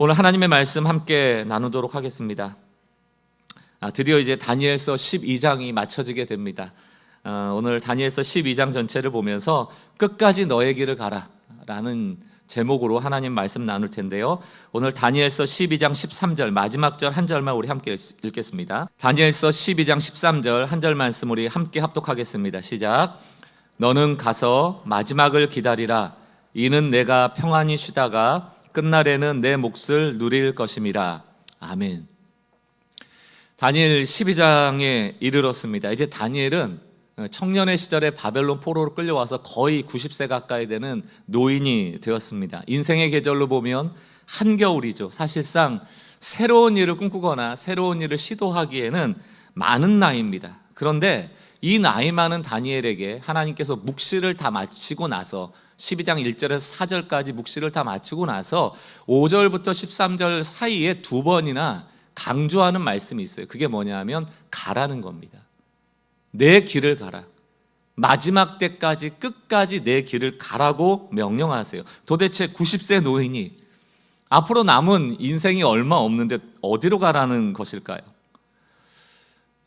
오늘 하나님의 말씀 함께 나누도록 하겠습니다. 드디어 이제 다니엘서 12장이 맞춰지게 됩니다. 오늘 다니엘서 12장 전체를 보면서 끝까지 너의 길을 가라 라는 제목으로 하나님 말씀 나눌 텐데요. 오늘 다니엘서 12장 13절 마지막 절 한 절만 우리 함께 읽겠습니다. 다니엘서 12장 13절 한 절 말씀 우리 함께 합독하겠습니다. 시작. 너는 가서 마지막을 기다리라. 이는 내가 평안히 쉬다가 끝날에는 내 몫을 누릴 것임이라. 아멘. 다니엘 12장에 이르렀습니다. 이제 다니엘은 청년의 시절에 바벨론 포로로 끌려와서 거의 90세 가까이 되는 노인이 되었습니다. 인생의 계절로 보면 한겨울이죠. 사실상 새로운 일을 꿈꾸거나 새로운 일을 시도하기에는 많은 나이입니다. 그런데 이 나이 많은 다니엘에게 하나님께서 묵시를 다 마치고 나서 12장 1절에서 4절까지 묵시를 다 마치고 나서 5절부터 13절 사이에 두 번이나 강조하는 말씀이 있어요. 그게 뭐냐면 가라는 겁니다. 내 길을 가라. 마지막 때까지 끝까지 내 길을 가라고 명령하세요. 도대체 90세 노인이 앞으로 남은 인생이 얼마 없는데 어디로 가라는 것일까요?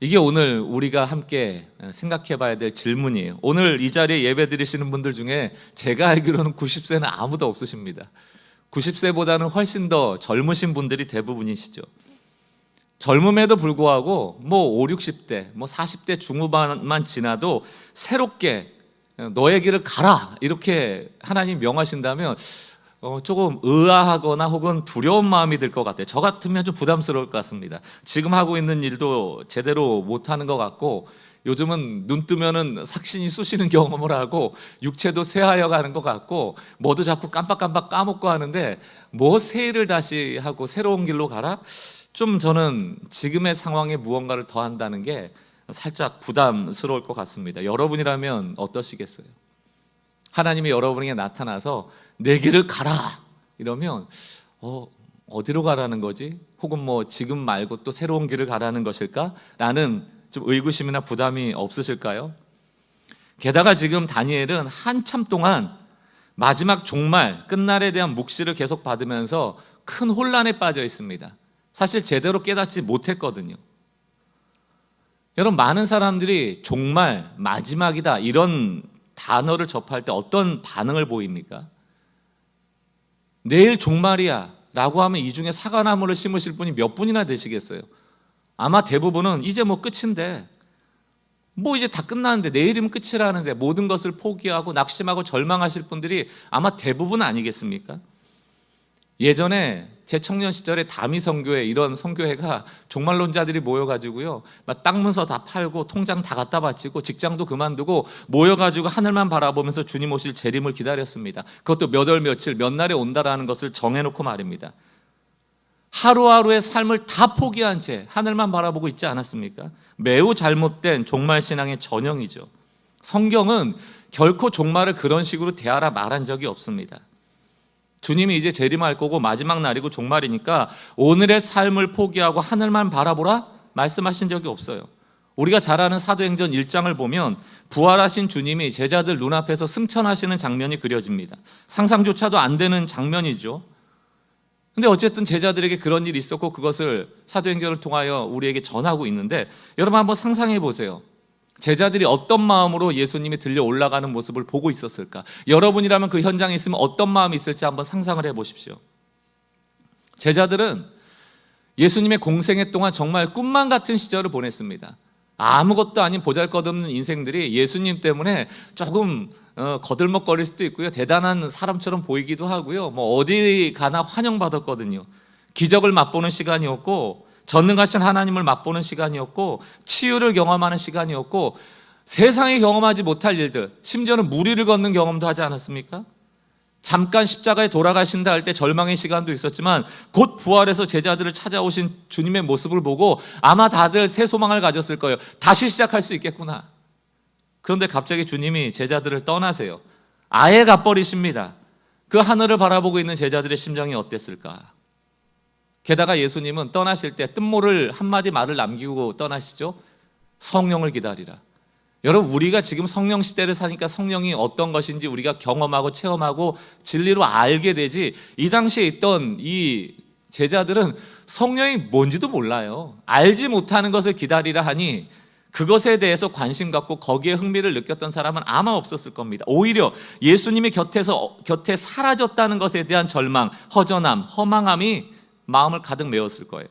이게 오늘 우리가 함께 생각해 봐야 될 질문이에요. 오늘 이 자리에 예배 드리시는 분들 중에 제가 알기로는 90세는 아무도 없으십니다. 90세보다는 훨씬 더 젊으신 분들이 대부분이시죠. 젊음에도 불구하고 5, 60대, 40대 중후반만 지나도 새롭게 너의 길을 가라 이렇게 하나님 명하신다면 조금 의아하거나 혹은 두려운 마음이 들 것 같아요. 저 같으면 좀 부담스러울 것 같습니다. 지금 하고 있는 일도 제대로 못하는 것 같고 요즘은 눈 뜨면은 삭신이 쑤시는 경험을 하고 육체도 쇠하여 가는 것 같고 뭐도 자꾸 깜빡깜빡 까먹고 하는데 새 일을 다시 하고 새로운 길로 가라? 좀 저는 지금의 상황에 무언가를 더한다는 게 살짝 부담스러울 것 같습니다. 여러분이라면 어떠시겠어요? 하나님이 여러분에게 나타나서 내 길을 가라 이러면 어디로 가라는 거지? 혹은 지금 말고 또 새로운 길을 가라는 것일까? 라는 좀 의구심이나 부담이 없으실까요? 게다가 지금 다니엘은 한참 동안 마지막 종말 끝날에 대한 묵시를 계속 받으면서 큰 혼란에 빠져 있습니다. 사실 제대로 깨닫지 못했거든요. 여러분, 많은 사람들이 종말, 마지막이다 이런 단어를 접할 때 어떤 반응을 보입니까? 내일 종말이야 라고 하면 이 중에 사과나무를 심으실 분이 몇 분이나 되시겠어요? 아마 대부분은 이제 끝인데 이제 다 끝나는데 내일이면 끝이라는데 모든 것을 포기하고 낙심하고 절망하실 분들이 아마 대부분 아니겠습니까? 예전에 제 청년 시절에 다미 선교회 이런 선교회가 종말론자들이 모여가지고요 땅 문서 다 팔고 통장 다 갖다 바치고 직장도 그만두고 모여가지고 하늘만 바라보면서 주님 오실 재림을 기다렸습니다. 그것도 몇 월 며칠 몇 날에 온다라는 것을 정해놓고 말입니다. 하루하루의 삶을 다 포기한 채 하늘만 바라보고 있지 않았습니까? 매우 잘못된 종말신앙의 전형이죠. 성경은 결코 종말을 그런 식으로 대하라 말한 적이 없습니다. 주님이 이제 재림할 거고 마지막 날이고 종말이니까 오늘의 삶을 포기하고 하늘만 바라보라 말씀하신 적이 없어요. 우리가 잘 아는 사도행전 1장을 보면 부활하신 주님이 제자들 눈앞에서 승천하시는 장면이 그려집니다. 상상조차도 안 되는 장면이죠. 근데 어쨌든 제자들에게 그런 일이 있었고 그것을 사도행전을 통하여 우리에게 전하고 있는데 여러분 한번 상상해 보세요. 제자들이 어떤 마음으로 예수님이 들려 올라가는 모습을 보고 있었을까? 여러분이라면 그 현장에 있으면 어떤 마음이 있을지 한번 상상을 해보십시오. 제자들은 예수님의 공생애 동안 정말 꿈만 같은 시절을 보냈습니다. 아무것도 아닌 보잘것없는 인생들이 예수님 때문에 조금 거들먹거릴 수도 있고요, 대단한 사람처럼 보이기도 하고요, 어디 가나 환영받았거든요. 기적을 맛보는 시간이었고 전능하신 하나님을 맛보는 시간이었고 치유를 경험하는 시간이었고 세상에 경험하지 못할 일들, 심지어는 무리를 걷는 경험도 하지 않았습니까? 잠깐 십자가에 돌아가신다 할 때 절망의 시간도 있었지만 곧 부활해서 제자들을 찾아오신 주님의 모습을 보고 아마 다들 새 소망을 가졌을 거예요. 다시 시작할 수 있겠구나. 그런데 갑자기 주님이 제자들을 떠나세요. 아예 가버리십니다. 그 하늘을 바라보고 있는 제자들의 심정이 어땠을까? 게다가 예수님은 떠나실 때 뜻모를 한마디 말을 남기고 떠나시죠. 성령을 기다리라. 여러분, 우리가 지금 성령 시대를 사니까 성령이 어떤 것인지 우리가 경험하고 체험하고 진리로 알게 되지, 이 당시에 있던 이 제자들은 성령이 뭔지도 몰라요. 알지 못하는 것을 기다리라 하니 그것에 대해서 관심 갖고 거기에 흥미를 느꼈던 사람은 아마 없었을 겁니다. 오히려 예수님이 곁에 사라졌다는 것에 대한 절망, 허전함, 허망함이 마음을 가득 메웠을 거예요.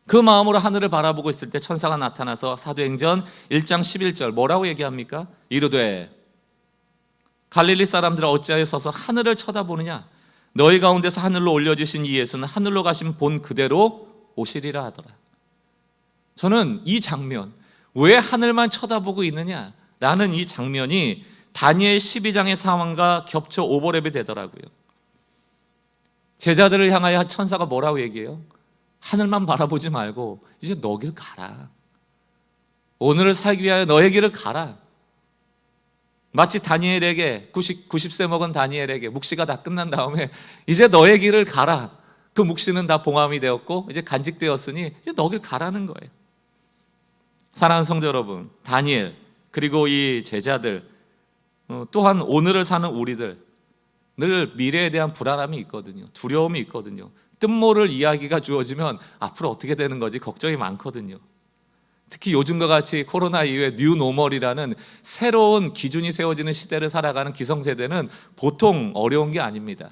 그 마음으로 하늘을 바라보고 있을 때 천사가 나타나서 사도행전 1장 11절 뭐라고 얘기합니까? 이르되 갈릴리 사람들아 어찌하여 서서 하늘을 쳐다보느냐? 너희 가운데서 하늘로 올려주신 이 예수는 하늘로 가신 본 그대로 오시리라 하더라. 저는 이 장면, 왜 하늘만 쳐다보고 있느냐? 라는 이 장면이 다니엘 12장의 상황과 겹쳐 오버랩이 되더라고요. 제자들을 향하여 천사가 뭐라고 얘기해요? 하늘만 바라보지 말고 이제 너 길 가라. 오늘을 살기 위하여 너의 길을 가라. 마치 다니엘에게 90세 먹은 다니엘에게 묵시가 다 끝난 다음에 이제 너의 길을 가라. 그 묵시는 다 봉함이 되었고 이제 간직되었으니 이제 너 길 가라는 거예요. 사랑하는 성도 여러분, 다니엘 그리고 이 제자들 또한 오늘을 사는 우리들 늘 미래에 대한 불안함이 있거든요. 두려움이 있거든요. 뜻모를 이야기가 주어지면 앞으로 어떻게 되는 거지 걱정이 많거든요. 특히 요즘과 같이 코로나 이후에 뉴노멀이라는 새로운 기준이 세워지는 시대를 살아가는 기성세대는 보통 어려운 게 아닙니다.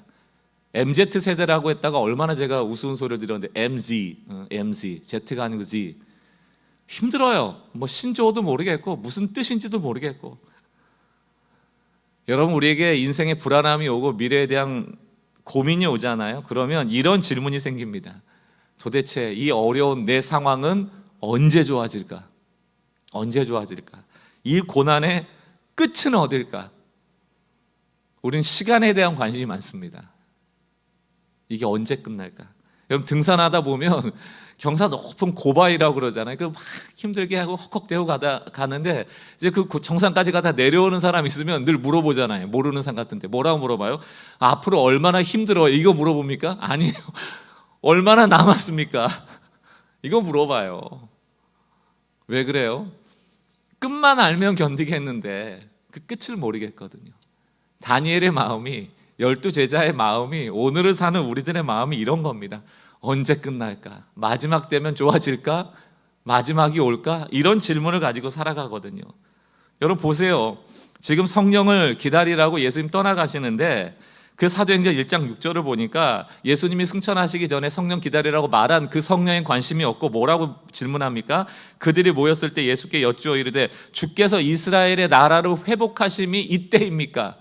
MZ세대라고 했다가 얼마나 제가 우스운 소리를 들었는데 MZ, Z가 아니고 Z. 힘들어요. 뭐 신조어도 모르겠고 무슨 뜻인지도 모르겠고. 여러분 우리에게 인생의 불안함이 오고 미래에 대한 고민이 오잖아요. 그러면 이런 질문이 생깁니다. 도대체 이 어려운 내 상황은 언제 좋아질까? 언제 좋아질까? 이 고난의 끝은 어딜까? 우린 시간에 대한 관심이 많습니다. 이게 언제 끝날까? 여러분 등산하다 보면 경사 높은 고바위라고 그러잖아요. 그 막 힘들게 하고 헉헉대고 가는데 이제 그 정상까지 가다 내려오는 사람 있으면 늘 물어보잖아요. 모르는 산 같은데 뭐라고 물어봐요? 앞으로 얼마나 힘들어요? 이거 물어봅니까? 아니에요. 얼마나 남았습니까? 이거 물어봐요. 왜 그래요? 끝만 알면 견디겠는데 그 끝을 모르겠거든요. 다니엘의 마음이 12제자의 마음이 오늘을 사는 우리들의 마음이 이런 겁니다. 언제 끝날까? 마지막 되면 좋아질까? 마지막이 올까? 이런 질문을 가지고 살아가거든요. 여러분 보세요. 지금 성령을 기다리라고 예수님 떠나가시는데 그 사도행전 1장 6절을 보니까 예수님이 승천하시기 전에 성령 기다리라고 말한 그 성령에 관심이 없고 뭐라고 질문합니까? 그들이 모였을 때 예수께 여쭈어 이르되 주께서 이스라엘의 나라를 회복하심이 이때입니까?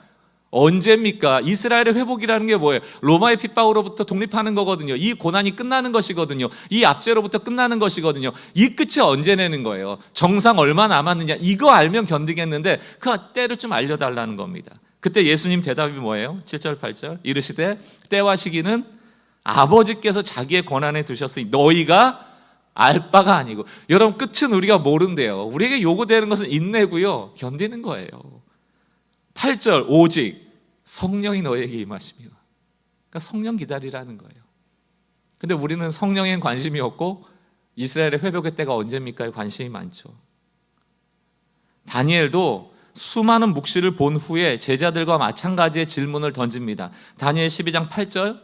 언제입니까? 이스라엘의 회복이라는 게 뭐예요? 로마의 핍박으로부터 독립하는 거거든요. 이 고난이 끝나는 것이거든요. 이 압제로부터 끝나는 것이거든요. 이 끝이 언제 내는 거예요? 정상 얼마 남았느냐? 이거 알면 견디겠는데 그 때를 좀 알려달라는 겁니다. 그때 예수님 대답이 뭐예요? 7절 8절 이르시되 때와 시기는 아버지께서 자기의 권한에 두셨으니 너희가 알 바가 아니고. 여러분 끝은 우리가 모른대요. 우리에게 요구되는 것은 인내고요, 견디는 거예요. 8절 오직 성령이 너에게 임하시며. 그러니까 성령 기다리라는 거예요. 근데 우리는 성령에 관심이 없고 이스라엘의 회복의 때가 언제입니까에 관심이 많죠. 다니엘도 수많은 묵시를 본 후에 제자들과 마찬가지의 질문을 던집니다. 다니엘 12장 8절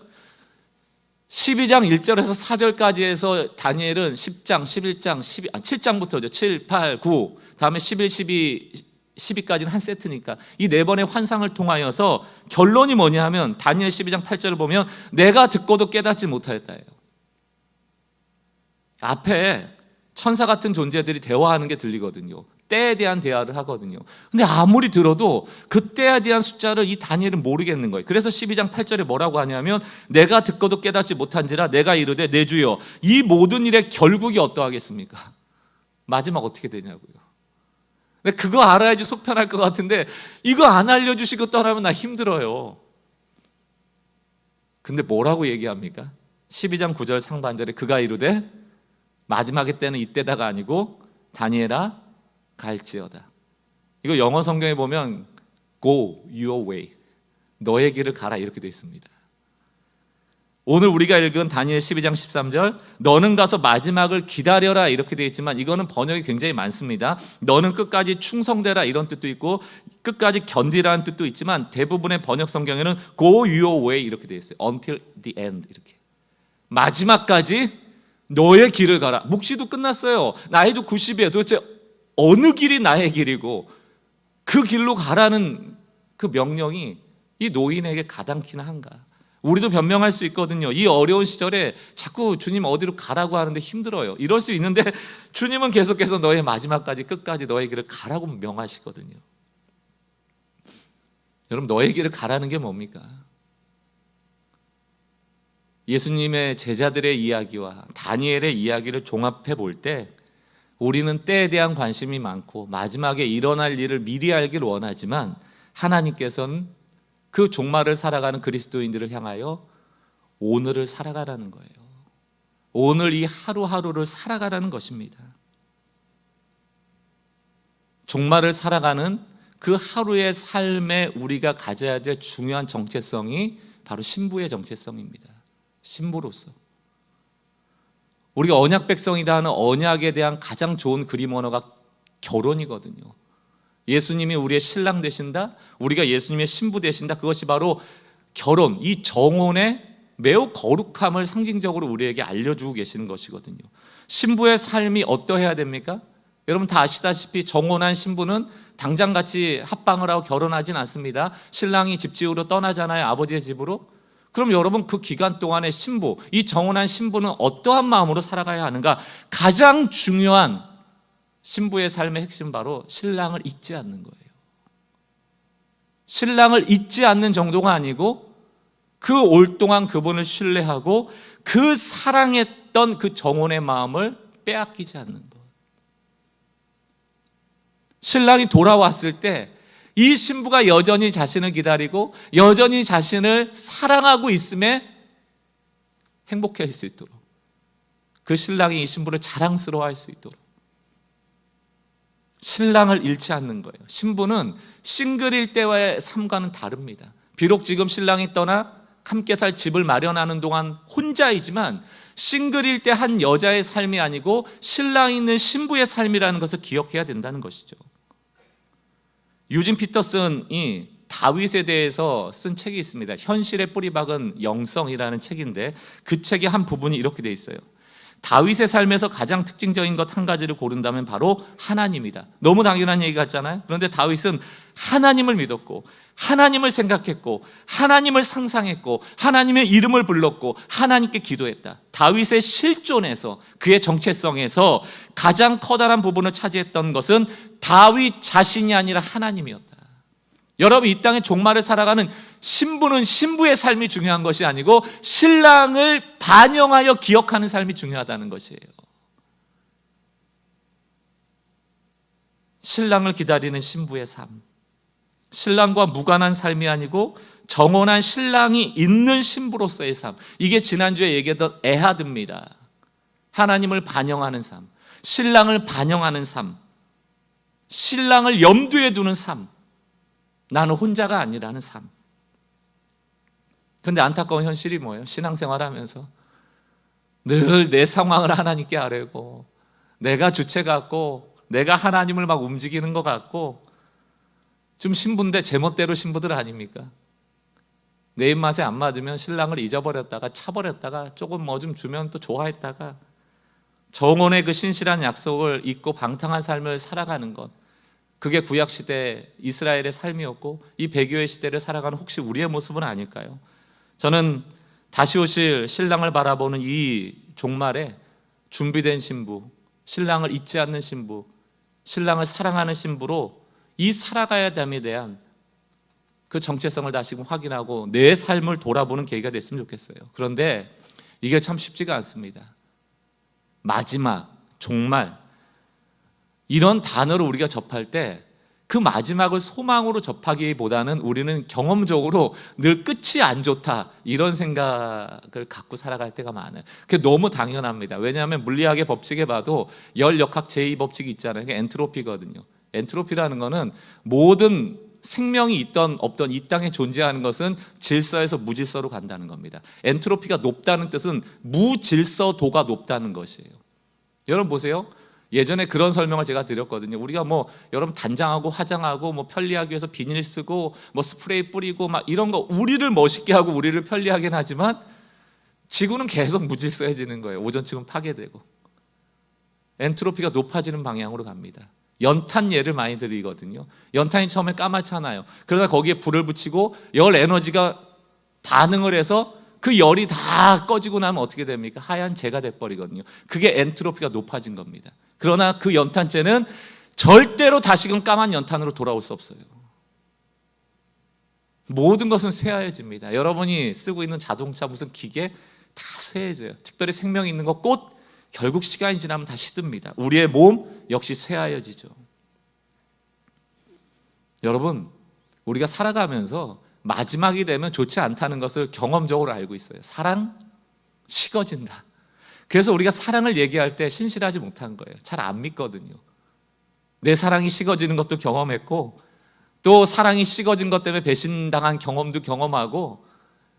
12장 1절에서 4절까지 해서 다니엘은 10장, 11장, 7장부터죠. 7, 8, 9 다음에 11, 12까지는 한 세트니까 이 네 번의 환상을 통하여서 결론이 뭐냐 하면 다니엘 12장 8절을 보면 내가 듣고도 깨닫지 못하였다예요. 앞에 천사 같은 존재들이 대화하는 게 들리거든요. 때에 대한 대화를 하거든요. 근데 아무리 들어도 그 때에 대한 숫자를 이 다니엘은 모르겠는 거예요. 그래서 12장 8절에 뭐라고 하냐면 내가 듣고도 깨닫지 못한지라 내가 이르되 내 주여 이 모든 일의 결국이 어떠하겠습니까? 마지막 어떻게 되냐고요. 근데 그거 알아야지 속 편할 것 같은데 이거 안 알려주시고 떠나면 나 힘들어요. 근데 뭐라고 얘기합니까? 12장 9절 상반절에 그가 이르되 마지막의 때는 이때다가 아니고 다니엘아 갈지어다. 이거 영어 성경에 보면 Go your way, 너의 길을 가라 이렇게 되어 있습니다. 오늘 우리가 읽은 다니엘 12장 13절 너는 가서 마지막을 기다려라 이렇게 되어 있지만 이거는 번역이 굉장히 많습니다. 너는 끝까지 충성되라 이런 뜻도 있고 끝까지 견디라는 뜻도 있지만 대부분의 번역 성경에는 Go your way 이렇게 되어 있어요. Until the end 이렇게. 마지막까지 너의 길을 가라. 묵시도 끝났어요. 나이도 90이에요. 도대체 어느 길이 나의 길이고 그 길로 가라는 그 명령이 이 노인에게 가당키나 한가? 우리도 변명할 수 있거든요. 이 어려운 시절에 자꾸 주님 어디로 가라고 하는데 힘들어요. 이럴 수 있는데 주님은 계속해서 너의 마지막까지 끝까지 너의 길을 가라고 명하시거든요. 여러분, 너의 길을 가라는 게 뭡니까? 예수님의 제자들의 이야기와 다니엘의 이야기를 종합해 볼 때 우리는 때에 대한 관심이 많고 마지막에 일어날 일을 미리 알기를 원하지만 하나님께서는 그 종말을 살아가는 그리스도인들을 향하여 오늘을 살아가라는 거예요. 오늘 이 하루하루를 살아가라는 것입니다. 종말을 살아가는 그 하루의 삶에 우리가 가져야 될 중요한 정체성이 바로 신부의 정체성입니다. 신부로서 우리가 언약 백성이다 하는 언약에 대한 가장 좋은 그림 언어가 결혼이거든요. 예수님이 우리의 신랑 되신다, 우리가 예수님의 신부 되신다. 그것이 바로 결혼, 이 정혼의 매우 거룩함을 상징적으로 우리에게 알려주고 계시는 것이거든요. 신부의 삶이 어떠해야 됩니까? 여러분 다 아시다시피 정혼한 신부는 당장 같이 합방을 하고 결혼하진 않습니다. 신랑이 집지으로 떠나잖아요, 아버지의 집으로. 그럼 여러분 그 기간 동안의 신부, 이 정혼한 신부는 어떠한 마음으로 살아가야 하는가? 가장 중요한 신부의 삶의 핵심 바로 신랑을 잊지 않는 거예요. 신랑을 잊지 않는 정도가 아니고 그 올 동안 그분을 신뢰하고 그 사랑했던 그 정혼의 마음을 빼앗기지 않는 것. 신랑이 돌아왔을 때 이 신부가 여전히 자신을 기다리고 여전히 자신을 사랑하고 있음에 행복해할 수 있도록, 그 신랑이 이 신부를 자랑스러워할 수 있도록 신랑을 잃지 않는 거예요. 신부는 싱글일 때와의 삶과는 다릅니다. 비록 지금 신랑이 떠나 함께 살 집을 마련하는 동안 혼자이지만 싱글일 때 한 여자의 삶이 아니고 신랑이 있는 신부의 삶이라는 것을 기억해야 된다는 것이죠. 유진 피터슨이 다윗에 대해서 쓴 책이 있습니다. 현실의 뿌리박은 영성이라는 책인데 그 책의 한 부분이 이렇게 돼 있어요. 다윗의 삶에서 가장 특징적인 것 한 가지를 고른다면 바로 하나님이다. 너무 당연한 얘기 같잖아요. 그런데 다윗은 하나님을 믿었고 하나님을 생각했고 하나님을 상상했고 하나님의 이름을 불렀고 하나님께 기도했다. 다윗의 실존에서, 그의 정체성에서 가장 커다란 부분을 차지했던 것은 다윗 자신이 아니라 하나님이었다. 여러분, 이 땅의 종말을 살아가는 신부는 신부의 삶이 중요한 것이 아니고 신랑을 반영하여 기억하는 삶이 중요하다는 것이에요. 신랑을 기다리는 신부의 삶, 신랑과 무관한 삶이 아니고 정혼한 신랑이 있는 신부로서의 삶, 이게 지난주에 얘기했던 에하드입니다. 하나님을 반영하는 삶, 신랑을 반영하는 삶, 신랑을 염두에 두는 삶, 나는 혼자가 아니라는 삶. 그런데 안타까운 현실이 뭐예요? 신앙생활하면서 늘 내 상황을 하나님께 아뢰고 내가 주체 같고 내가 하나님을 막 움직이는 것 같고 좀 신부인데 제멋대로 신부들 아닙니까? 내 입맛에 안 맞으면 신랑을 잊어버렸다가 차버렸다가 조금 뭐 좀 주면 또 좋아했다가 정혼의 그 신실한 약속을 잊고 방탕한 삶을 살아가는 것, 그게 구약시대 이스라엘의 삶이었고 이 배교의 시대를 살아가는 혹시 우리의 모습은 아닐까요? 저는 다시 오실 신랑을 바라보는 이 종말에 준비된 신부, 신랑을 잊지 않는 신부, 신랑을 사랑하는 신부로 이 살아가야 됨에 대한 그 정체성을 다시금 확인하고 내 삶을 돌아보는 계기가 됐으면 좋겠어요. 그런데 이게 참 쉽지가 않습니다. 마지막, 종말, 이런 단어를 우리가 접할 때 그 마지막을 소망으로 접하기보다는 우리는 경험적으로 늘 끝이 안 좋다 이런 생각을 갖고 살아갈 때가 많아요. 그게 너무 당연합니다. 왜냐하면 물리학의 법칙에 봐도 열역학 제2법칙이 있잖아요. 그게 엔트로피거든요. 엔트로피라는 거는 모든 생명이 있던 없던 이 땅에 존재하는 것은 질서에서 무질서로 간다는 겁니다. 엔트로피가 높다는 뜻은 무질서도가 높다는 것이에요. 여러분 보세요. 예전에 그런 설명을 제가 드렸거든요. 우리가 뭐 여러분 단장하고 화장하고 뭐 편리하기 위해서 비닐 쓰고 뭐 스프레이 뿌리고 막 이런 거 우리를 멋있게 하고 우리를 편리하긴 하지만 지구는 계속 무질서해지는 거예요. 오존층은 파괴되고 엔트로피가 높아지는 방향으로 갑니다. 연탄 예를 많이 들이거든요. 연탄이 처음에 까맣잖아요. 그러다 거기에 불을 붙이고 열 에너지가 반응을 해서 그 열이 다 꺼지고 나면 어떻게 됩니까? 하얀 재가 돼버리거든요. 그게 엔트로피가 높아진 겁니다. 그러나 그 연탄재는 절대로 다시금 까만 연탄으로 돌아올 수 없어요. 모든 것은 쇠하여집니다. 여러분이 쓰고 있는 자동차, 무슨 기계 다 쇠해져요. 특별히 생명 있는 것, 꽃, 결국 시간이 지나면 다 시듭니다. 우리의 몸 역시 쇠하여지죠. 여러분, 우리가 살아가면서 마지막이 되면 좋지 않다는 것을 경험적으로 알고 있어요. 사랑 식어진다. 그래서 우리가 사랑을 얘기할 때 신실하지 못한 거예요. 잘 안 믿거든요. 내 사랑이 식어지는 것도 경험했고, 또 사랑이 식어진 것 때문에 배신당한 경험도 경험하고,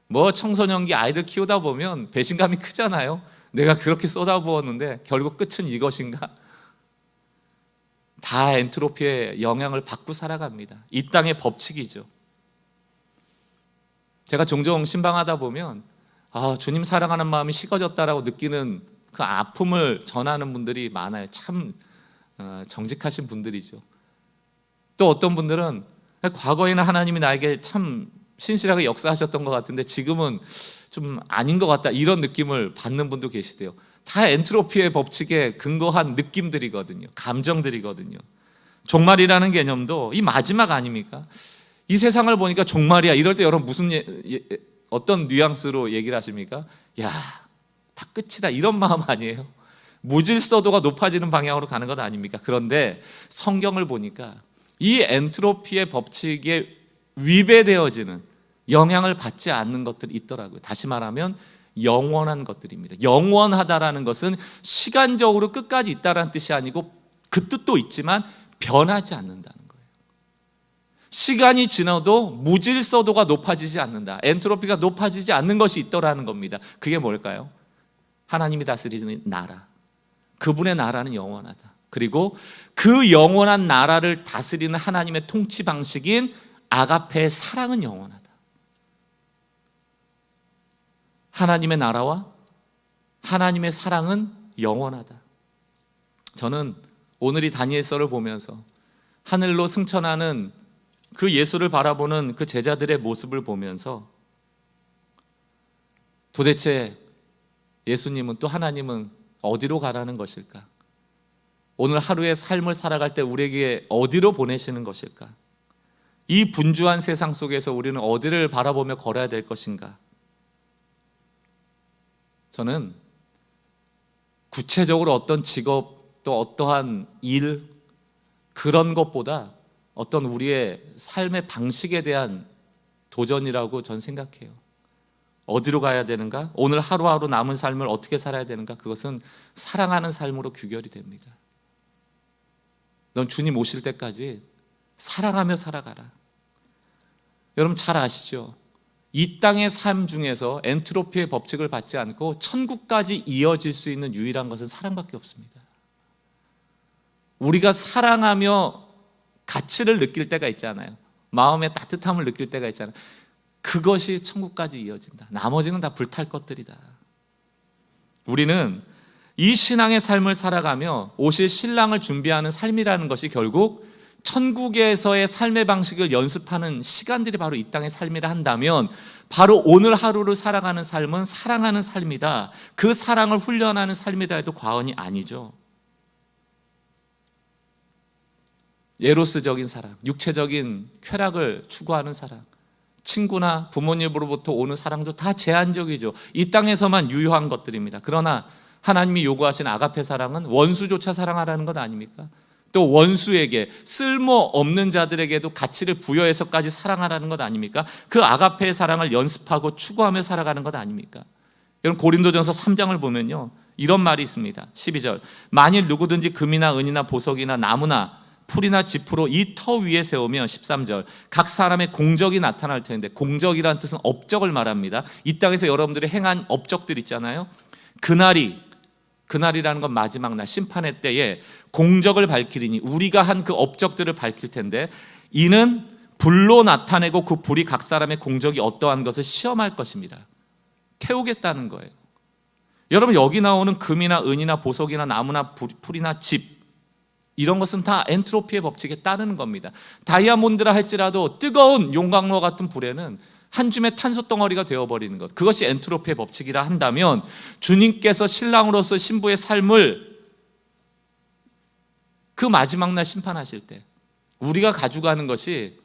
뭐 청소년기 아이들 키우다 보면 배신감이 크잖아요. 내가 그렇게 쏟아부었는데 결국 끝은 이것인가? 다 엔트로피의 영향을 받고 살아갑니다. 이 땅의 법칙이죠. 제가 종종 신방하다 보면 주님 사랑하는 마음이 식어졌다라고 느끼는 그 아픔을 전하는 분들이 많아요. 참 정직하신 분들이죠. 또 어떤 분들은 과거에는 하나님이 나에게 참 신실하게 역사하셨던 것 같은데 지금은 좀 아닌 것 같다, 이런 느낌을 받는 분도 계시대요. 다 엔트로피의 법칙에 근거한 느낌들이거든요. 감정들이거든요. 종말이라는 개념도 이 마지막 아닙니까? 이 세상을 보니까 종말이야. 이럴 때 여러분 무슨 어떤 뉘앙스로 얘기를 하십니까? 야, 다 끝이다, 이런 마음 아니에요? 무질서도가 높아지는 방향으로 가는 것 아닙니까? 그런데 성경을 보니까 이 엔트로피의 법칙에 위배되어지는, 영향을 받지 않는 것들이 있더라고요. 다시 말하면 영원한 것들입니다. 영원하다라는 것은 시간적으로 끝까지 있다라는 뜻이 아니고 그 뜻도 있지만 변하지 않는다는 거예요. 시간이 지나도 무질서도가 높아지지 않는다. 엔트로피가 높아지지 않는 것이 있더라는 겁니다. 그게 뭘까요? 하나님이 다스리는 나라. 그분의 나라는 영원하다. 그리고 그 영원한 나라를 다스리는 하나님의 통치 방식인 아가페의 사랑은 영원하다. 하나님의 나라와 하나님의 사랑은 영원하다. 저는 오늘 이 다니엘서를 보면서 하늘로 승천하는 그 예수를 바라보는 그 제자들의 모습을 보면서 도대체 예수님은, 또 하나님은 어디로 가라는 것일까? 오늘 하루의 삶을 살아갈 때 우리에게 어디로 보내시는 것일까? 이 분주한 세상 속에서 우리는 어디를 바라보며 걸어야 될 것인가? 저는 구체적으로 어떤 직업, 또 어떠한 일, 그런 것보다 어떤 우리의 삶의 방식에 대한 도전이라고 전 생각해요. 어디로 가야 되는가? 오늘 하루하루 남은 삶을 어떻게 살아야 되는가? 그것은 사랑하는 삶으로 귀결이 됩니다. 넌 주님 오실 때까지 사랑하며 살아가라. 여러분 잘 아시죠? 이 땅의 삶 중에서 엔트로피의 법칙을 받지 않고 천국까지 이어질 수 있는 유일한 것은 사랑밖에 없습니다. 우리가 사랑하며 가치를 느낄 때가 있잖아요. 마음의 따뜻함을 느낄 때가 있잖아요. 그것이 천국까지 이어진다. 나머지는 다 불탈 것들이다. 우리는 이 신앙의 삶을 살아가며 오실 신랑을 준비하는 삶이라는 것이 결국 천국에서의 삶의 방식을 연습하는 시간들이 바로 이 땅의 삶이라 한다면, 바로 오늘 하루를 살아가는 삶은 사랑하는 삶이다, 그 사랑을 훈련하는 삶이다 해도 과언이 아니죠. 에로스적인 사랑, 육체적인 쾌락을 추구하는 사랑, 친구나 부모님으로부터 오는 사랑도 다 제한적이죠. 이 땅에서만 유효한 것들입니다. 그러나 하나님이 요구하신 아가페 사랑은 원수조차 사랑하라는 것 아닙니까? 또 원수에게, 쓸모없는 자들에게도 가치를 부여해서까지 사랑하라는 것 아닙니까? 그 아가페의 사랑을 연습하고 추구하며 살아가는 것 아닙니까? 여러분 고린도전서 3장을 보면요, 이런 말이 있습니다. 12절, 만일 누구든지 금이나 은이나 보석이나 나무나 풀이나 지푸로 이 터 위에 세우면, 13절, 각 사람의 공적이 나타날 텐데, 공적이라는 뜻은 업적을 말합니다. 이 땅에서 여러분들이 행한 업적들 있잖아요. 그날이라는 건 마지막 날, 심판의 때에 공적을 밝히리니, 우리가 한 그 업적들을 밝힐 텐데, 이는 불로 나타내고 그 불이 각 사람의 공적이 어떠한 것을 시험할 것입니다. 태우겠다는 거예요. 여러분, 여기 나오는 금이나 은이나 보석이나 나무나 풀이나 집, 이런 것은 다 엔트로피의 법칙에 따르는 겁니다. 다이아몬드라 할지라도 뜨거운 용광로 같은 불에는 한 줌의 탄소 덩어리가 되어버리는 것, 그것이 엔트로피의 법칙이라 한다면, 주님께서 신랑으로서 신부의 삶을 그 마지막 날 심판하실 때 우리가 가져가는 것이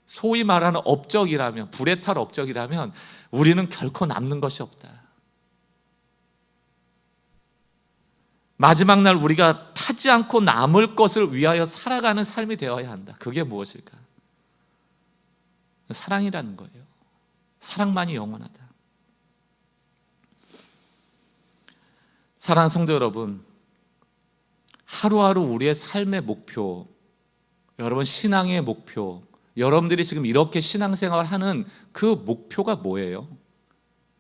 소위 말하는 업적이라면, 불에 탈 업적이라면 우리는 결코 남는 것이 없다. 마지막 날 우리가 타지 않고 남을 것을 위하여 살아가는 삶이 되어야 한다. 그게 무엇일까? 사랑이라는 거예요. 사랑만이 영원하다. 사랑하는 성도 여러분, 하루하루 우리의 삶의 목표, 여러분 신앙의 목표, 여러분들이 지금 이렇게 신앙생활을 하는 그 목표가 뭐예요?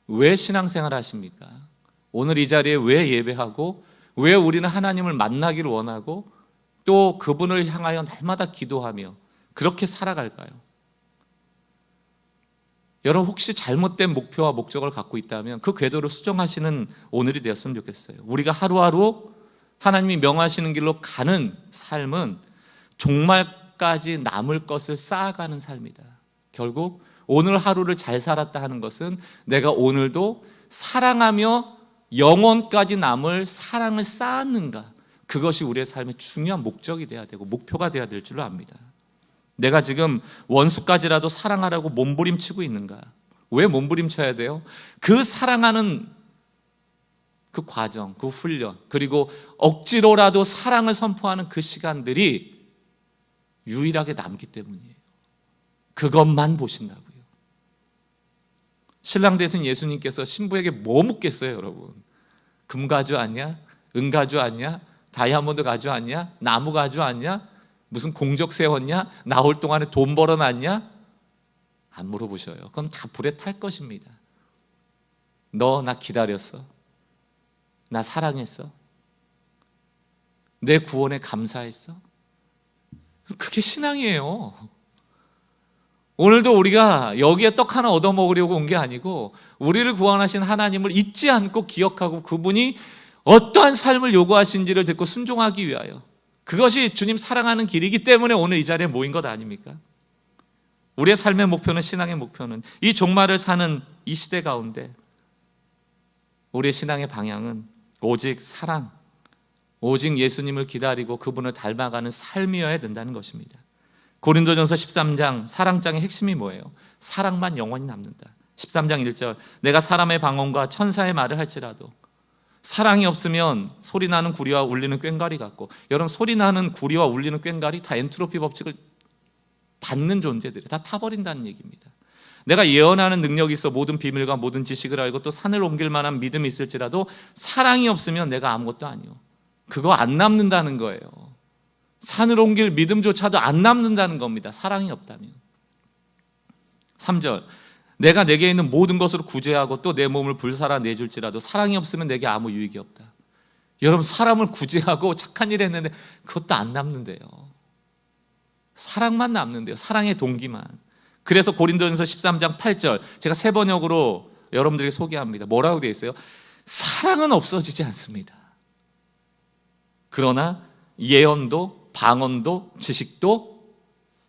왜 신앙생활을 하십니까? 오늘 이 자리에 왜 예배하고, 왜 우리는 하나님을 만나기를 원하고, 또 그분을 향하여 날마다 기도하며 그렇게 살아갈까요? 여러분, 혹시 잘못된 목표와 목적을 갖고 있다면 그 궤도를 수정하시는 오늘이 되었으면 좋겠어요. 우리가 하루하루 하나님이 명하시는 길로 가는 삶은 종말까지 남을 것을 쌓아가는 삶이다. 결국 오늘 하루를 잘 살았다 하는 것은 내가 오늘도 사랑하며 영원까지 남을 사랑을 쌓았는가, 그것이 우리의 삶의 중요한 목적이 돼야 되고 목표가 돼야 될 줄로 압니다. 내가 지금 원수까지라도 사랑하라고 몸부림치고 있는가? 왜 몸부림쳐야 돼요? 그 사랑하는 그 과정, 그 훈련, 그리고 억지로라도 사랑을 선포하는 그 시간들이 유일하게 남기 때문이에요. 그것만 보신다고요. 신랑 되신 예수님께서 신부에게 뭐 묻겠어요, 여러분? 금 가져왔냐? 은 가져왔냐? 다이아몬드 가져왔냐? 나무 가져왔냐? 무슨 공적 세웠냐? 나올 동안에 돈 벌어놨냐? 안 물어보셔요. 그건 다 불에 탈 것입니다. 너 나 기다렸어? 나 사랑했어? 내 구원에 감사했어? 그게 신앙이에요. 오늘도 우리가 여기에 떡 하나 얻어먹으려고 온 게 아니고, 우리를 구원하신 하나님을 잊지 않고 기억하고 그분이 어떠한 삶을 요구하신지를 듣고 순종하기 위하여, 그것이 주님 사랑하는 길이기 때문에 오늘 이 자리에 모인 것 아닙니까? 우리의 삶의 목표는, 신앙의 목표는, 이 종말을 사는 이 시대 가운데 우리의 신앙의 방향은 오직 사랑, 오직 예수님을 기다리고 그분을 닮아가는 삶이어야 된다는 것입니다. 고린도전서 13장 사랑장의 핵심이 뭐예요? 사랑만 영원히 남는다. 13장 1절, 내가 사람의 방언과 천사의 말을 할지라도 사랑이 없으면 소리나는 구리와 울리는 꽹과리 같고, 여러분, 소리나는 구리와 울리는 꽹과리 다 엔트로피 법칙을 받는 존재들이 다 타버린다는 얘기입니다. 내가 예언하는 능력이 있어 모든 비밀과 모든 지식을 알고 또 산을 옮길 만한 믿음이 있을지라도 사랑이 없으면 내가 아무것도 아니요. 그거 안 남는다는 거예요. 산을 옮길 믿음조차도 안 남는다는 겁니다. 사랑이 없다면. 3절, 내가 내게 있는 모든 것으로 구제하고 또 내 몸을 불살아 내줄지라도 사랑이 없으면 내게 아무 유익이 없다. 여러분, 사람을 구제하고 착한 일 했는데 그것도 안 남는데요. 사랑만 남는데요. 사랑의 동기만. 그래서 고린도전서 13장 8절 제가 새 번역으로 여러분들에게 소개합니다. 뭐라고 되어 있어요? 사랑은 없어지지 않습니다. 그러나 예언도 방언도 지식도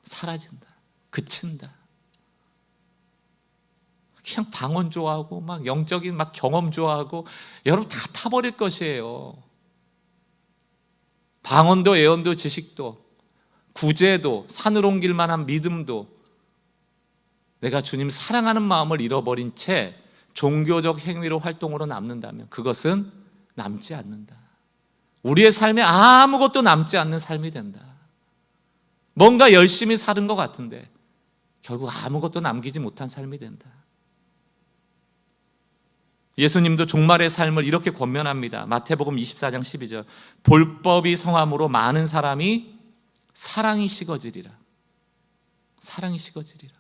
사라진다. 그친다. 그냥 방언 좋아하고 막 영적인 막 경험 좋아하고 여러분 다 타버릴 것이에요. 방언도 예언도 지식도 구제도 산을 옮길 만한 믿음도 내가 주님 사랑하는 마음을 잃어버린 채 종교적 행위로 활동으로 남는다면 그것은 남지 않는다. 우리의 삶에 아무것도 남지 않는 삶이 된다. 뭔가 열심히 사는 것 같은데 결국 아무것도 남기지 못한 삶이 된다. 예수님도 종말의 삶을 이렇게 권면합니다. 마태복음 24장 12절 볼법이 성함으로 많은 사람이 사랑이 식어지리라. 사랑이 식어지리라.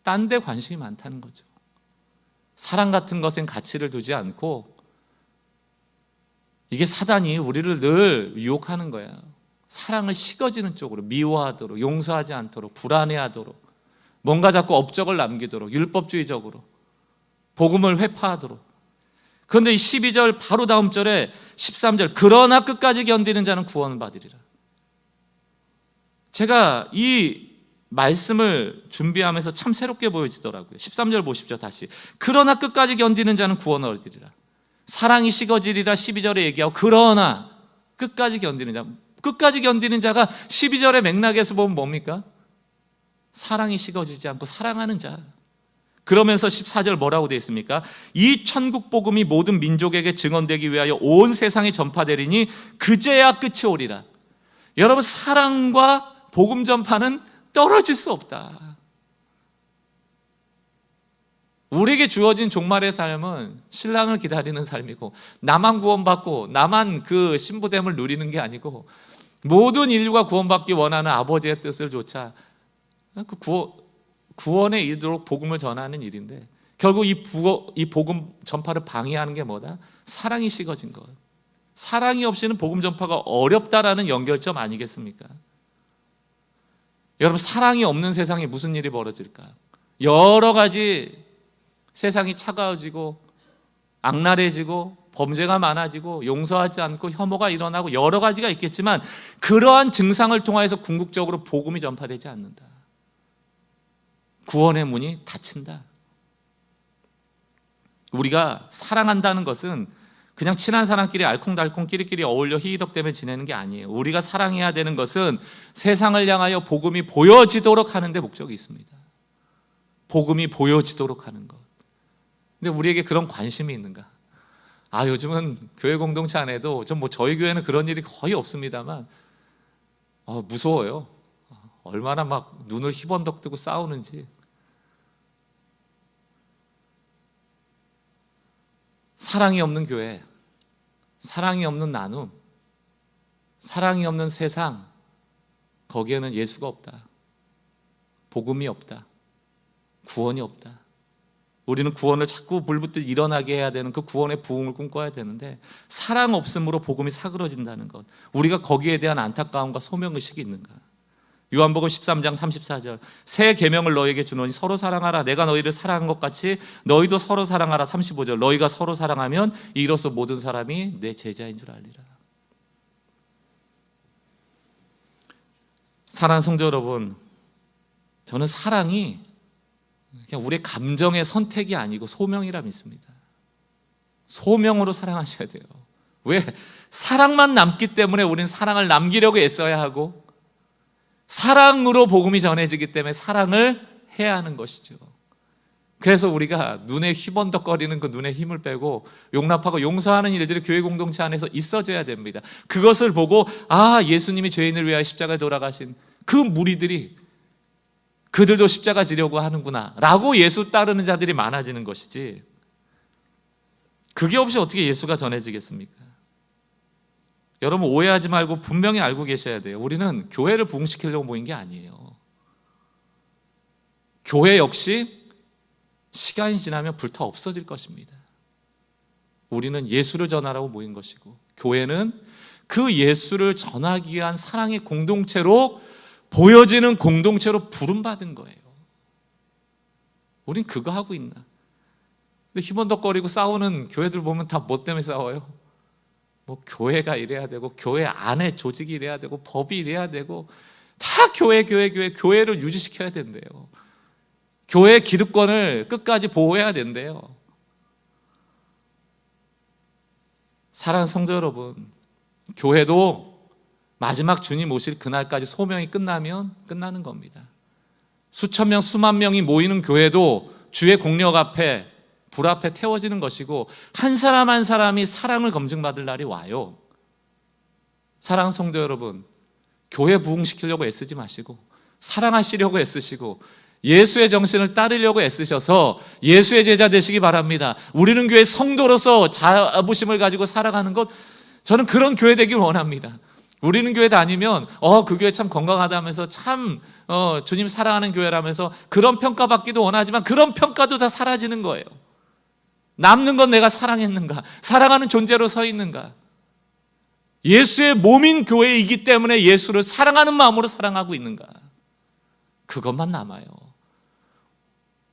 딴 데 관심이 많다는 거죠. 사랑 같은 것엔 가치를 두지 않고 이게 사단이 우리를 늘 유혹하는 거야. 사랑을 식어지는 쪽으로 미워하도록, 용서하지 않도록, 불안해하도록, 뭔가 자꾸 업적을 남기도록, 율법주의적으로 복음을 회파하도록. 그런데 이 12절 바로 다음 절에 13절, 그러나 끝까지 견디는 자는 구원을 받으리라. 제가 이 말씀을 준비하면서 참 새롭게 보여지더라고요. 13절 보십시오. 다시. 그러나 끝까지 견디는 자는 구원을 얻으리라. 사랑이 식어지리라 12절에 얘기하고, 그러나 끝까지 견디는 자. 끝까지 견디는 자가 12절의 맥락에서 보면 뭡니까? 사랑이 식어지지 않고 사랑하는 자. 그러면서 14절 뭐라고 되어 있습니까? 이 천국 복음이 모든 민족에게 증언되기 위하여 온 세상에 전파되리니 그제야 끝이 오리라. 여러분, 사랑과 복음 전파는 떨어질 수 없다. 우리에게 주어진 종말의 삶은 신랑을 기다리는 삶이고, 나만 구원받고 나만 그 신부됨을 누리는 게 아니고, 모든 인류가 구원받기 원하는 아버지의 뜻을 조차 그 구원에 이르도록 복음을 전하는 일인데, 결국 이 복음 전파를 방해하는 게 뭐다? 사랑이 식어진 것. 사랑이 없이는 복음 전파가 어렵다라는 연결점 아니겠습니까? 여러분, 사랑이 없는 세상에 무슨 일이 벌어질까? 여러 가지 세상이 차가워지고 악랄해지고 범죄가 많아지고 용서하지 않고 혐오가 일어나고 여러 가지가 있겠지만, 그러한 증상을 통하여서 궁극적으로 복음이 전파되지 않는다. 구원의 문이 닫힌다. 우리가 사랑한다는 것은 그냥 친한 사람끼리 알콩달콩 끼리끼리 어울려 희희덕대며 지내는 게 아니에요. 우리가 사랑해야 되는 것은 세상을 향하여 복음이 보여지도록 하는 데 목적이 있습니다. 복음이 보여지도록 하는 것. 근데 우리에게 그런 관심이 있는가? 요즘은 교회 공동체 안에도 저희 교회는 그런 일이 거의 없습니다만 무서워요. 얼마나 막 눈을 희번덕 뜨고 싸우는지. 사랑이 없는 교회, 사랑이 없는 나눔, 사랑이 없는 세상, 거기에는 예수가 없다. 복음이 없다. 구원이 없다. 우리는 구원을 자꾸 불붙듯 일어나게 해야 되는 그 구원의 부흥을 꿈꿔야 되는데, 사랑 없음으로 복음이 사그러진다는 것, 우리가 거기에 대한 안타까움과 소명의식이 있는가? 요한복음 13장 34절, 새 계명을 너희에게 주노니 서로 사랑하라. 내가 너희를 사랑한 것 같이 너희도 서로 사랑하라. 35절, 너희가 서로 사랑하면 이로써 모든 사람이 내 제자인 줄 알리라. 사랑하는 성도 여러분, 저는 사랑이 그냥 우리의 감정의 선택이 아니고 소명이라 믿습니다. 소명으로 사랑하셔야 돼요. 왜? 사랑만 남기 때문에 우리는 사랑을 남기려고 애써야 하고, 사랑으로 복음이 전해지기 때문에 사랑을 해야 하는 것이죠. 그래서 우리가 눈에 휘번덕거리는 그 눈에 힘을 빼고 용납하고 용서하는 일들이 교회 공동체 안에서 있어져야 됩니다. 그것을 보고 예수님이 죄인을 위하여 십자가에 돌아가신 그 무리들이 그들도 십자가 지려고 하는구나 라고 예수 따르는 자들이 많아지는 것이지, 그게 없이 어떻게 예수가 전해지겠습니까? 여러분, 오해하지 말고 분명히 알고 계셔야 돼요. 우리는 교회를 부흥시키려고 모인 게 아니에요. 교회 역시 시간이 지나면 불타 없어질 것입니다. 우리는 예수를 전하라고 모인 것이고, 교회는 그 예수를 전하기 위한 사랑의 공동체로 보여지는 공동체로 부름받은 거예요. 우린 그거 하고 있나? 근데 희번덕거리고 싸우는 교회들 보면 다 뭐 때문에 싸워요? 교회가 이래야 되고, 교회 안에 조직이 이래야 되고, 법이 이래야 되고, 다 교회를 유지시켜야 된대요. 교회의 기득권을 끝까지 보호해야 된대요. 사랑하는 성도 여러분, 교회도 마지막 주님 오실 그날까지 소명이 끝나면 끝나는 겁니다. 수천 명, 수만 명이 모이는 교회도 주의 공력 앞에, 불 앞에 태워지는 것이고, 한 사람 한 사람이 사랑을 검증받을 날이 와요. 사랑하는 성도 여러분, 교회 부흥시키려고 애쓰지 마시고 사랑하시려고 애쓰시고 예수의 정신을 따르려고 애쓰셔서 예수의 제자 되시기 바랍니다. 우리는 교회 성도로서 자부심을 가지고 살아가는 것, 저는 그런 교회 되길 원합니다. 우리는 교회 다니면 그 교회 참 건강하다면서 참 주님 사랑하는 교회라면서 그런 평가받기도 원하지만, 그런 평가도 다 사라지는 거예요. 남는 건 내가 사랑했는가, 사랑하는 존재로 서 있는가. 예수의 몸인 교회이기 때문에 예수를 사랑하는 마음으로 사랑하고 있는가, 그것만 남아요.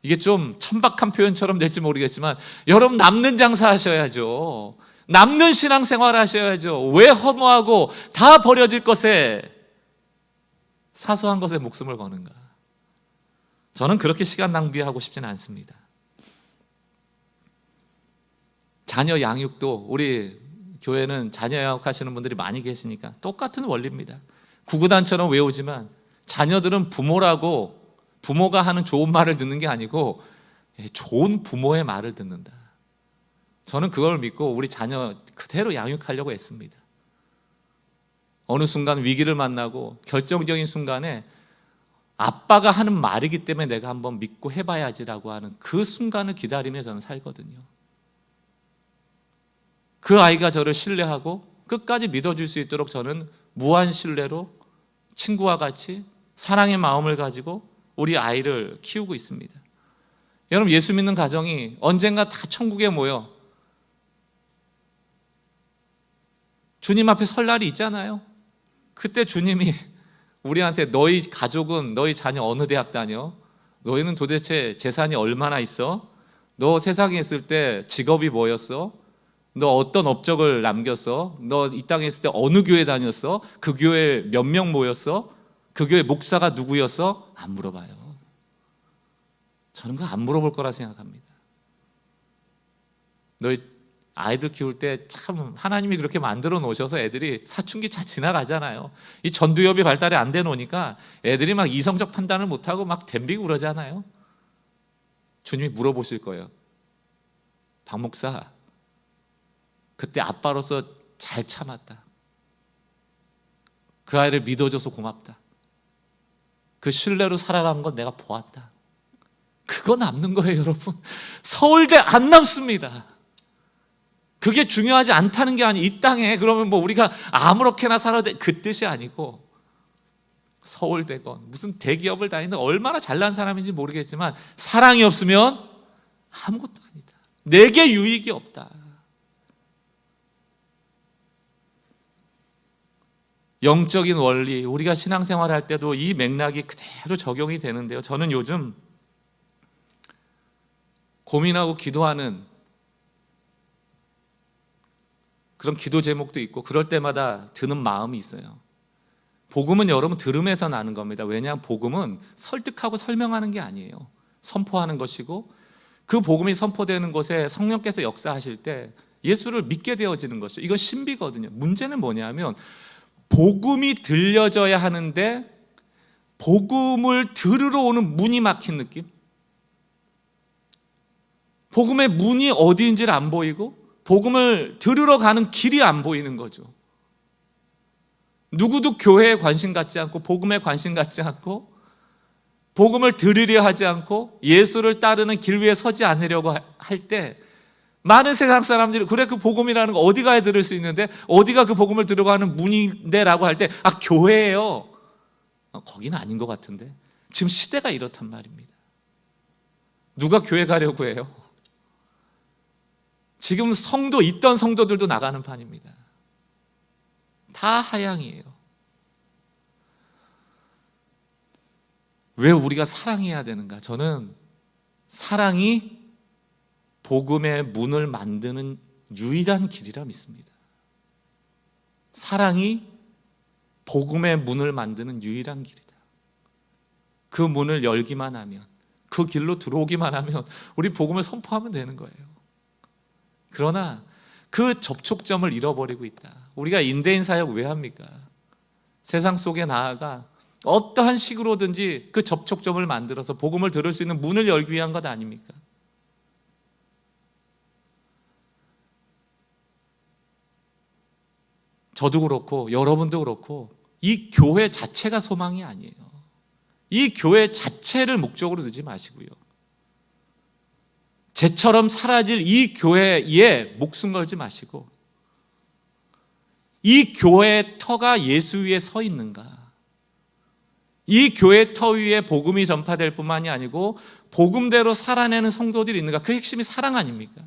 이게 좀 천박한 표현처럼 될지 모르겠지만 여러분 남는 장사 하셔야죠. 남는 신앙생활 하셔야죠. 왜 허무하고 다 버려질 것에 사소한 것에 목숨을 거는가? 저는 그렇게 시간 낭비하고 싶지는 않습니다. 자녀 양육도 우리 교회는 자녀 양육하시는 분들이 많이 계시니까 똑같은 원리입니다. 구구단처럼 외우지만 자녀들은 부모가 하는 좋은 말을 듣는 게 아니고 좋은 부모의 말을 듣는다. 저는 그걸 믿고 우리 자녀 그대로 양육하려고 했습니다. 어느 순간 위기를 만나고 결정적인 순간에 아빠가 하는 말이기 때문에 내가 한번 믿고 해봐야지라고 하는 그 순간을 기다리며 저는 살거든요. 그 아이가 저를 신뢰하고 끝까지 믿어줄 수 있도록 저는 무한 신뢰로 친구와 같이 사랑의 마음을 가지고 우리 아이를 키우고 있습니다. 여러분, 예수 믿는 가정이 언젠가 다 천국에 모여 주님 앞에 설 날이 있잖아요. 그때 주님이 우리한테 너희 가족은 너희 자녀 어느 대학 다녀? 너희는 도대체 재산이 얼마나 있어? 너 세상에 있을 때 직업이 뭐였어? 너 어떤 업적을 남겼어? 너 이 땅에 있을 때 어느 교회 다녔어? 그 교회 몇 명 모였어? 그 교회 목사가 누구였어? 안 물어봐요. 저는 그거 안 물어볼 거라 생각합니다. 너희 아이들 키울 때 참 하나님이 그렇게 만들어 놓으셔서 애들이 사춘기 잘 지나가잖아요. 이 전두엽이 발달이 안 돼 놓으니까 애들이 막 이성적 판단을 못하고 막 덤비고 그러잖아요. 주님이 물어보실 거예요. 박 목사, 그때 아빠로서 잘 참았다. 그 아이를 믿어줘서 고맙다. 그 신뢰로 살아가는 건 내가 보았다. 그거 남는 거예요, 여러분. 서울대 안 남습니다. 그게 중요하지 않다는 게 아니, 이 땅에 그러면 뭐 우리가 아무렇게나 살아도 돼, 그 뜻이 아니고, 서울대건 무슨 대기업을 다니는 얼마나 잘난 사람인지 모르겠지만 사랑이 없으면 아무것도 아니다. 내게 유익이 없다. 영적인 원리, 우리가 신앙생활 할 때도 이 맥락이 그대로 적용이 되는데요. 저는 요즘 고민하고 기도하는 그런 기도 제목도 있고 그럴 때마다 드는 마음이 있어요. 복음은 여러분 들음에서 나는 겁니다. 왜냐하면 복음은 설득하고 설명하는 게 아니에요. 선포하는 것이고 그 복음이 선포되는 곳에 성령께서 역사하실 때 예수를 믿게 되어지는 것이죠. 이건 신비거든요. 문제는 뭐냐면 복음이 들려져야 하는데 복음을 들으러 오는 문이 막힌 느낌? 복음의 문이 어디인지를 안 보이고 복음을 들으러 가는 길이 안 보이는 거죠. 누구도 교회에 관심 갖지 않고 복음에 관심 갖지 않고 복음을 들으려 하지 않고 예수를 따르는 길 위에 서지 않으려고 할 때 많은 세상 사람들이 그래 그 복음이라는 거 어디 가야 들을 수 있는데 어디가 그 복음을 들어가는 문인데 라고 할 때 아 교회예요. 거기는 아닌 것 같은데 지금 시대가 이렇단 말입니다. 누가 교회 가려고 해요? 지금 성도 있던 성도들도 나가는 판입니다. 다 하향이에요. 왜 우리가 사랑해야 되는가? 저는 사랑이 복음의 문을 만드는 유일한 길이라 믿습니다. 사랑이 복음의 문을 만드는 유일한 길이다. 그 문을 열기만 하면, 그 길로 들어오기만 하면 우리 복음을 선포하면 되는 거예요. 그러나 그 접촉점을 잃어버리고 있다. 우리가 인대인 사역 왜 합니까? 세상 속에 나아가 어떠한 식으로든지 그 접촉점을 만들어서 복음을 들을 수 있는 문을 열기 위한 것 아닙니까? 저도 그렇고 여러분도 그렇고 이 교회 자체가 소망이 아니에요. 이 교회 자체를 목적으로 두지 마시고요. 쟤처럼 사라질 이 교회에 목숨 걸지 마시고 이 교회의 터가 예수 위에 서 있는가? 이 교회 터 위에 복음이 전파될 뿐만이 아니고 복음대로 살아내는 성도들이 있는가? 그 핵심이 사랑 아닙니까?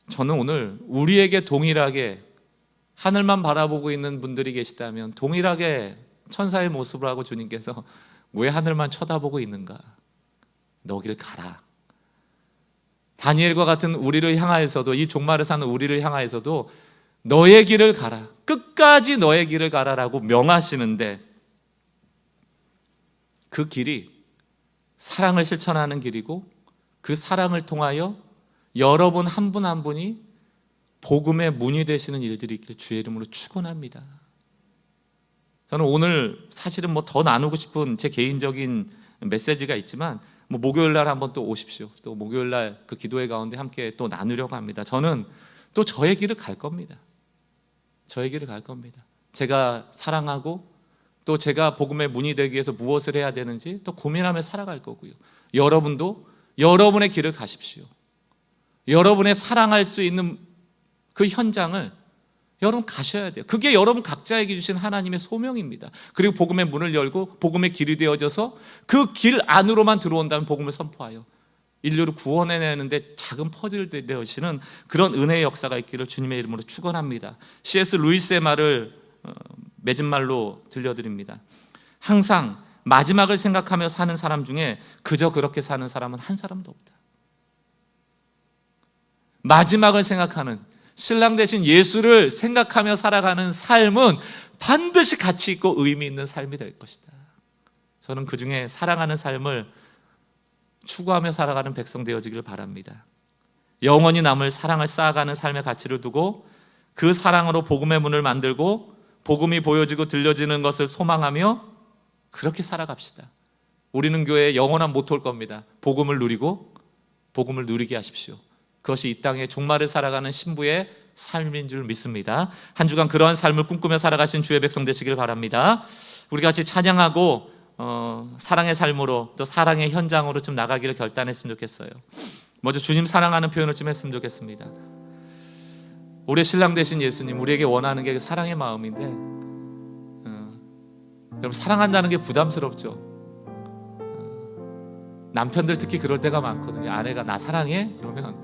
저는 오늘 우리에게 동일하게 하늘만 바라보고 있는 분들이 계시다면 동일하게 천사의 모습을 하고 주님께서 왜 하늘만 쳐다보고 있는가? 너 길 가라. 다니엘과 같은 우리를 향하여서도, 이 종말을 사는 우리를 향하여서도 너의 길을 가라, 끝까지 너의 길을 가라라고 명하시는데, 그 길이 사랑을 실천하는 길이고, 그 사랑을 통하여 여러분 한 분 한 분이 복음의 문이 되시는 일들이 있길 주의 이름으로 축원합니다. 저는 오늘 사실은 뭐 더 나누고 싶은 제 개인적인 메시지가 있지만, 뭐 목요일 날 한번 또 오십시오. 또 목요일 날 그 기도회 가운데 함께 또 나누려고 합니다. 저는 또 저의 길을 갈 겁니다. 저의 길을 갈 겁니다. 제가 사랑하고 또 제가 복음의 문이 되기 위해서 무엇을 해야 되는지 또 고민하며 살아갈 거고요. 여러분도 여러분의 길을 가십시오. 여러분의 사랑할 수 있는 그 현장을 여러분 가셔야 돼요. 그게 여러분 각자에게 주신 하나님의 소명입니다. 그리고 복음의 문을 열고 복음의 길이 되어져서 그 길 안으로만 들어온다면 복음을 선포하여 인류를 구원해내는데 작은 퍼즐 되시는 그런 은혜의 역사가 있기를 주님의 이름으로 축원합니다. C.S. 루이스의 말을 맺은 말로 들려드립니다. 항상 마지막을 생각하며 사는 사람 중에 그저 그렇게 사는 사람은 한 사람도 없다. 마지막을 생각하는, 신랑 대신 예수를 생각하며 살아가는 삶은 반드시 가치 있고 의미 있는 삶이 될 것이다. 저는 그 중에 사랑하는 삶을 추구하며 살아가는 백성 되어지기를 바랍니다. 영원히 남을 사랑을 쌓아가는 삶의 가치를 두고 그 사랑으로 복음의 문을 만들고 복음이 보여지고 들려지는 것을 소망하며 그렇게 살아갑시다. 우리는 교회에 영원한 못 올 겁니다. 복음을 누리고 복음을 누리게 하십시오. 그것이 이 땅의 종말을 살아가는 신부의 삶인 줄 믿습니다. 한 주간 그러한 삶을 꿈꾸며 살아가신 주의 백성 되시길 바랍니다. 우리 같이 찬양하고 사랑의 삶으로 또 사랑의 현장으로 좀 나가기를 결단했으면 좋겠어요. 먼저 주님 사랑하는 표현을 좀 했으면 좋겠습니다. 우리의 신랑 되신 예수님, 우리에게 원하는 게 사랑의 마음인데 여러분, 사랑한다는 게 부담스럽죠. 남편들 특히 그럴 때가 많거든요. 아내가 나 사랑해? 그러면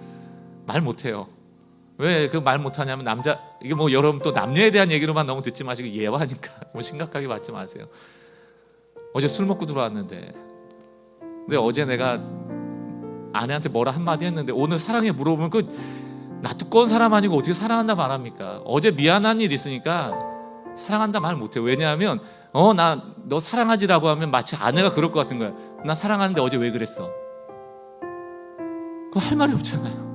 말 못해요. 왜 그 말 못하냐면 남자, 이게 뭐 여러분 또 남녀에 대한 얘기로만 너무 듣지 마시고 예화니까 뭐 심각하게 받지 마세요. 어제 술 먹고 들어왔는데, 근데 어제 내가 아내한테 뭐라 한마디 했는데 오늘 사랑해 물어보면 그 나 두꺼운 사람 아니고 어떻게 사랑한다 말합니까? 어제 미안한 일 있으니까 사랑한다 말 못해요. 왜냐하면 나 너 사랑하지라고 하면 마치 아내가 그럴 것 같은 거야. 나 사랑하는데 어제 왜 그랬어? 그거 할 말이 없잖아요.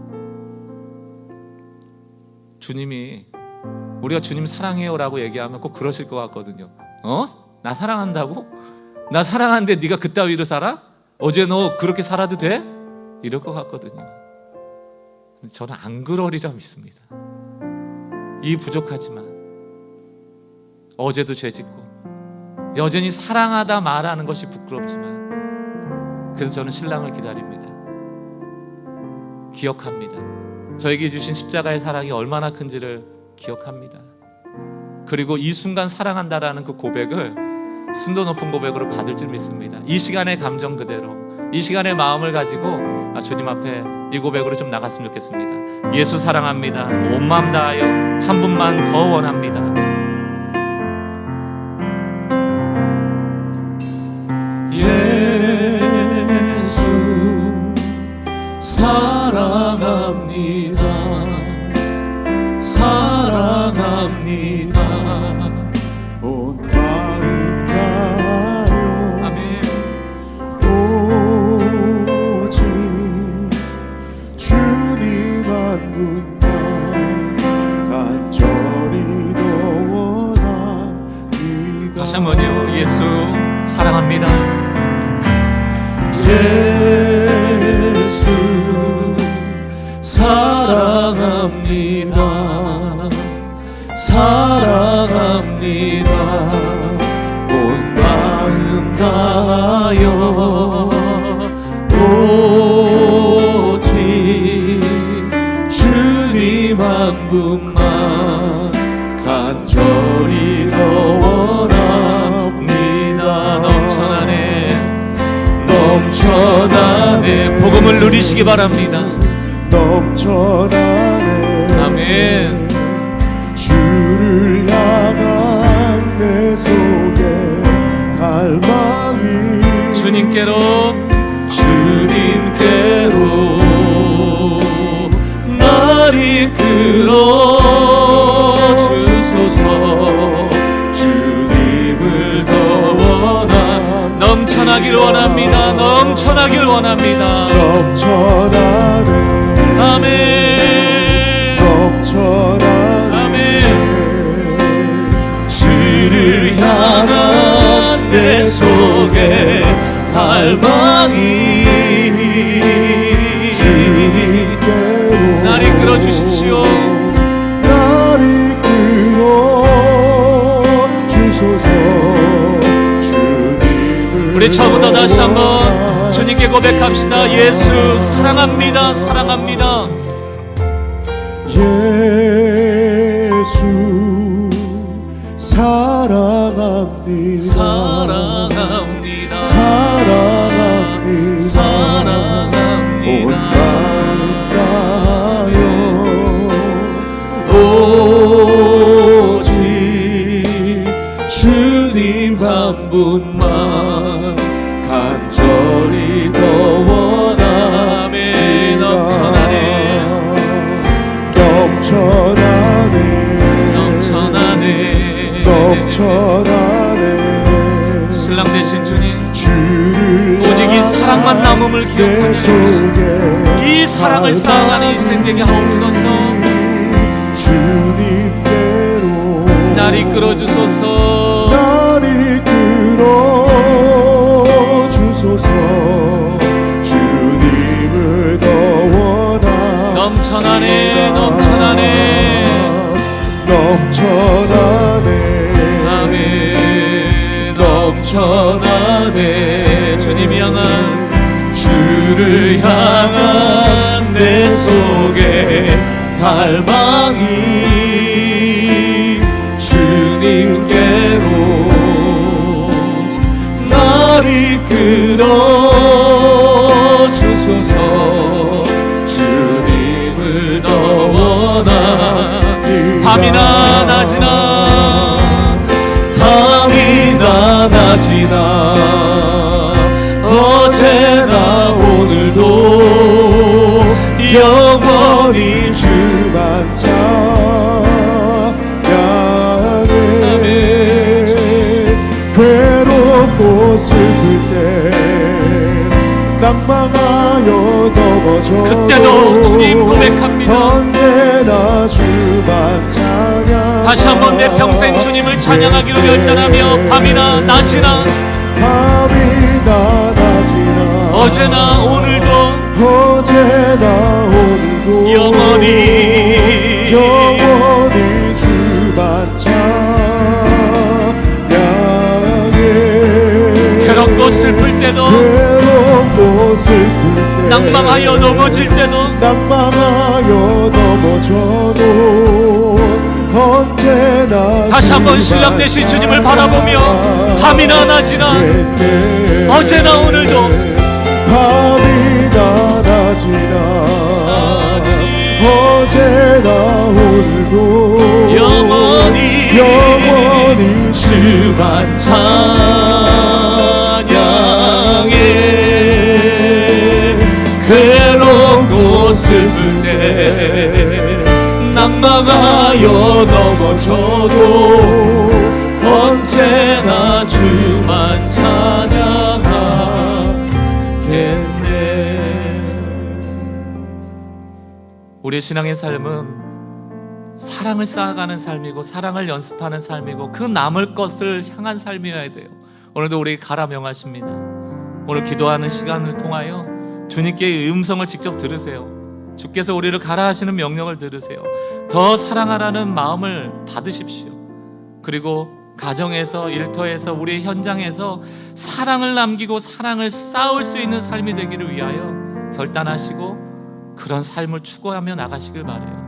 주님이, 우리가 주님 사랑해요라고 얘기하면 꼭 그러실 것 같거든요. 나 사랑한다고? 나 사랑하는데 네가 그따위로 살아? 어제 너 그렇게 살아도 돼? 이럴 것 같거든요. 근데 저는 안 그러리라 믿습니다. 이 부족하지만 어제도 죄짓고 여전히 사랑하다 말하는 것이 부끄럽지만 그래서 저는 신랑을 기다립니다. 기억합니다. 저에게 주신 십자가의 사랑이 얼마나 큰지를 기억합니다. 그리고 이 순간 사랑한다라는 그 고백을 순도 높은 고백으로 받을 줄 믿습니다. 이 시간의 감정 그대로, 이 시간의 마음을 가지고 주님 앞에 이 고백으로 좀 나갔으면 좋겠습니다. 예수 사랑합니다. 온 마음 다하여 한 분만 더 원합니다. 예수 사랑합니다. 사랑합니다. 온 마음 다하여 아멘. 오직 주님 한 분만 간절히 더 원합니다. 다시 한번요. 예수 사랑합니다. 예수 사랑합니다. 사랑합니다. 온 마음 다하여 오직 주님 한 분만 간절히 더 원합니다. 넘쳐나네. 복음을 누리시기 바랍니다. 넘쳐나네. 아멘. 주를 향한 내 속에 갈망이 주님께로 날 이끌어 주소서. 주님을 더 원합니다. 넘쳐나길 원합니다. 넘쳐나길 원합니다. 넘쳐나네. 아멘. 넘쳐나네. 아멘. 주를 향한 내 속에 갈망이 주님께로 날 이끌어 주십시오. 날 이끌어 주소서. 주님을 우리 처음부터 다시 한번 주님께 고백합시다. 예수 사랑합니다. 사랑합니다. 예수 사랑합니다. 사랑합니다. 사랑합니다. 온 마음 다하여 오직 주님 한 분만 간절히 더 원하네. 넘쳐나네. 넘쳐나네. 넘쳐나네. 넘쳐나네. 신랑 되신 주님, 주를 오직 이 사랑만 남음을 기억하며 이 사랑을 쌓아가는 인생 되게 하옵소서. 주님께로 날 이끌어 주소서. 날 이끌어 주소서. 주님을 더 원하. 넘쳐나네. 넘쳐나네. 넘쳐나네. 아멘. 넘쳐나네. 주님 향한 주를 향한 내 속에 갈망이 주님께로 날 이끌어 주소서. 주님을 더 원합니다. 밤이나 낮이나 밤이나 낮이나 어제나 오늘도 영원히 주만 찬양해. 괴롭고 슬플 때 낭망하여 넘어져도 그때도 주님 고백합니다. 언제나 주만 찬양. 다시 한번 내 평생 주님을 찬양하기로 결단하며 밤이나 낮이나 밤이나 낮이나 어제나 오늘도 어제나 오늘도 영원히 주만 찬양해. 괴롭고 슬플 때도 괴롭고 슬플 때 낭망하여 넘어질 때도 낭망하여 넘어져도 언제나 다시 한번 신랑 되신 주님을 바라보며 밤이나 낮이나 어제나 오늘도 밤이나 낮이나 어제나 오늘도 영원히 주만 찬양해. 괴롭고 슬플 때 낭망하여 넘어져도 언제나 주만 찬양하겠네. 우리 신앙의 삶은 사랑을 쌓아가는 삶이고 사랑을 연습하는 삶이고 그 남을 것을 향한 삶이어야 돼요. 오늘도 우리 가라 명하십니다. 오늘 기도하는 시간을 통하여 주님께 음성을 직접 들으세요. 주께서 우리를 가라 하시는 명령을 들으세요. 더 사랑하라는 마음을 받으십시오. 그리고 가정에서, 일터에서, 우리 현장에서 사랑을 남기고 사랑을 쌓을 수 있는 삶이 되기를 위하여 결단하시고 그런 삶을 추구하며 나가시길 바라요.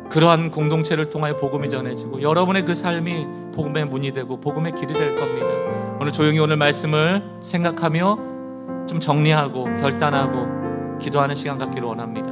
그러한 공동체를 통하여 복음이 전해지고 여러분의 그 삶이 복음의 문이 되고 복음의 길이 될 겁니다. 오늘 조용히 오늘 말씀을 생각하며 좀 정리하고 결단하고 기도하는 시간 갖기를 원합니다.